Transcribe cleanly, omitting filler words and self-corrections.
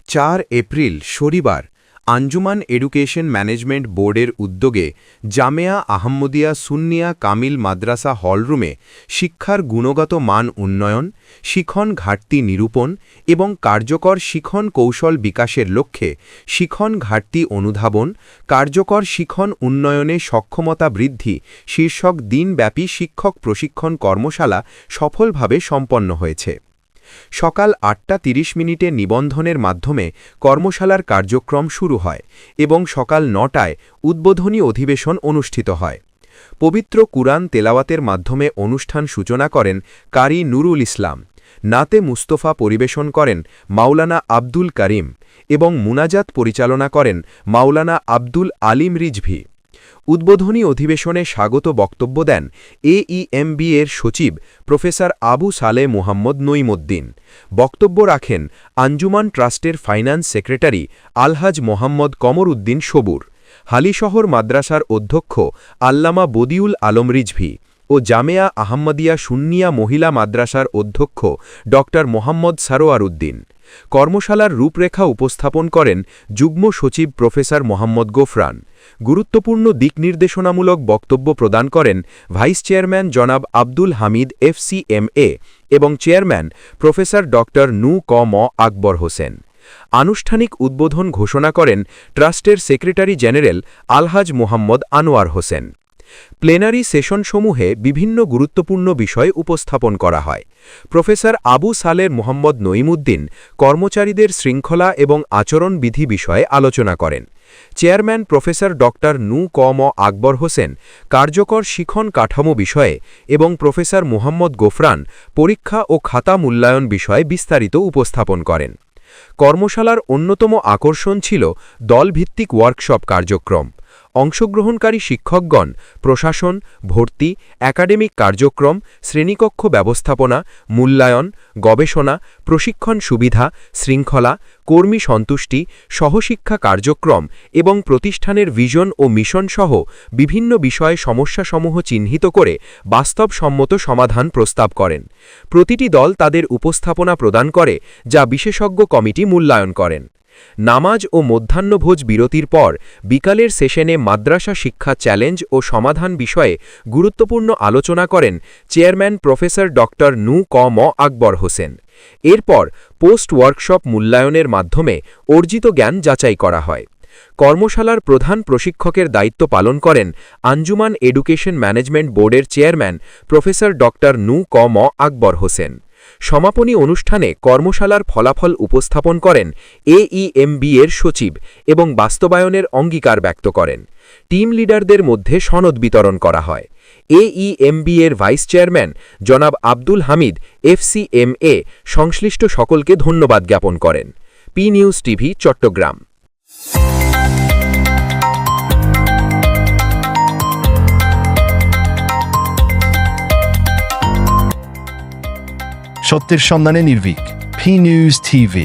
4 April শনিবার Anjuman education management বোর্ডের উদ্যোগে জামেয়া আহমদিয়া সুন্নিয়া কামিল মাদ্রাসা হলরুমে শিক্ষার গুণগত মান উন্নয়ন, শিখন ঘাটতি নিরূপণ এবং কার্যকর শিখন কৌশল বিকাশের লক্ষ্যে শিখন ঘাটতি অনুধাবন, কার্যকর শিখন উন্নয়নে সক্ষমতা বৃদ্ধি শীর্ষক দিনব্যাপী শিক্ষক প্রশিক্ষণ কর্মশালা সফলভাবে সম্পন্ন হয়েছে। সকাল 8:30 নিবন্ধনের মাধ্যমে কর্মশালার কার্যক্রম শুরু হয় এবং সকাল 9টায় উদ্বোধনী অধিবেশন অনুষ্ঠিত হয়। পবিত্র কুরআন তেলাওয়াতের মাধ্যমে অনুষ্ঠান সূচনা করেন কারি নুরুল ইসলাম, নাতে মুস্তফা পরিবেশন করেন মাওলানা আব্দুল করিম এবং মুনাজাত পরিচালনা করেন মাওলানা আব্দুল আলিম রিজভী। উদ্বোধনী অধিবেশনে স্বাগত বক্তব্য দেন AEMB এর সচিব প্রফেসর আবু সালেহ মুহাম্মদ নঈমুদ্দিন। বক্তব্য রাখেন আঞ্জুমান ট্রাস্টের ফাইন্যান্স সেক্রেটারি আলহাজ মোহাম্মদ কমর উদ্দিন সবুর, হালিশহর মাদ্রাসার অধ্যক্ষ আল্লামা বদিউল আলম রিজভী ও জামেয়া আহমদিয়া সুন্নিয়া মহিলা মাদ্রাসার অধ্যক্ষ ড মোহাম্মদ সারোয়ার উদ্দিন। কর্মশালার রূপরেখা উপস্থাপন করেন যুগ্ম সচিব প্রফেসর মোহাম্মদ গোফরান। গুরুত্বপূর্ণ দিকনির্দেশনামূলক বক্তব্য প্রদান করেন ভাইস চেয়ারম্যান জনাব আব্দুল হামিদ FCMA এবং চেয়ারম্যান প্রফেসর ড নু ক.ম. আকবর হোসেন। আনুষ্ঠানিক উদ্বোধন ঘোষণা করেন ট্রাস্টের সেক্রেটারি জেনারেল আলহাজ মোহাম্মদ আনোয়ার হোসেন। প্লেনারি সেশনসমূহে বিভিন্ন গুরুত্বপূর্ণ বিষয় উপস্থাপন করা হয়। প্রফেসর আবু সালেহ মুহাম্মদ নঈমুদ্দিন কর্মচারীদের শৃঙ্খলা এবং আচরণবিধি বিষয়ে আলোচনা করেন। চেয়ারম্যান প্রফেসর ড নু ক.ম. আকবর হোসেন কার্যকর শিখন কাঠামো বিষয়ে এবং প্রফেসর মুহাম্মদ গোফরান পরীক্ষা ও খাতা মূল্যায়ন বিষয়ে বিস্তারিত উপস্থাপন করেন। কর্মশালার অন্যতম আকর্ষণ ছিল দলভিত্তিক ওয়ার্কশপ কার্যক্রম। অংশগ্রহণকারী শিক্ষকগণ প্রশাসন, ভর্তি, একাডেমিক কার্যক্রম, শ্রেণীকক্ষ ব্যবস্থাপনা, মূল্যায়ন, গবেষণা, প্রশিক্ষণ সুবিধা, শৃঙ্খলা, কর্মী সন্তুষ্টি, সহশিক্ষা কার্যক্রম এবং প্রতিষ্ঠানের ভিশন ও মিশন সহ বিভিন্ন বিষয়ে সমস্যাসমূহ চিহ্নিত করে বাস্তবসম্মত সমাধান প্রস্তাব করেন। প্রতিটি দল তাদের উপস্থাপনা প্রদান করে, যা বিশেষজ্ঞ কমিটি মূল্যায়ন করেন। নামাজ ও মধ্যাহ্নভোজ বিরতির পর বিকালের সেশনে মাদ্রাসা শিক্ষা চ্যালেঞ্জ ও সমাধান বিষয়ে গুরুত্বপূর্ণ আলোচনা করেন চেয়ারম্যান প্রফেসর ড নু ক.ম. আকবর হোসেন। এরপর পোস্ট ওয়ার্কশপ মূল্যায়নের মাধ্যমে অর্জিত জ্ঞান যাচাই করা হয়। কর্মশালার প্রধান প্রশিক্ষকের দায়িত্ব পালন করেন আঞ্জুমান এডুকেশন ম্যানেজমেন্ট বোর্ডের চেয়ারম্যান প্রফেসর ড নু ক.ম. আকবর হোসেন। সমাপনী অনুষ্ঠানে কর্মশালার ফলাফল উপস্থাপন করেন AEMB এর সচিব এবং বাস্তবায়নের অঙ্গীকার ব্যক্ত করেন। টিম লিডারদের মধ্যে সনদ বিতরণ করা হয়। AEMB এর ভাইস চেয়ারম্যান জনাব আব্দুল হামিদ FCMA সংশ্লিষ্ট সকলকে ধন্যবাদ জ্ঞাপন করেন। P news TV, Chittagong. সত্যের সন্ধানে নির্ভীক, P News TV।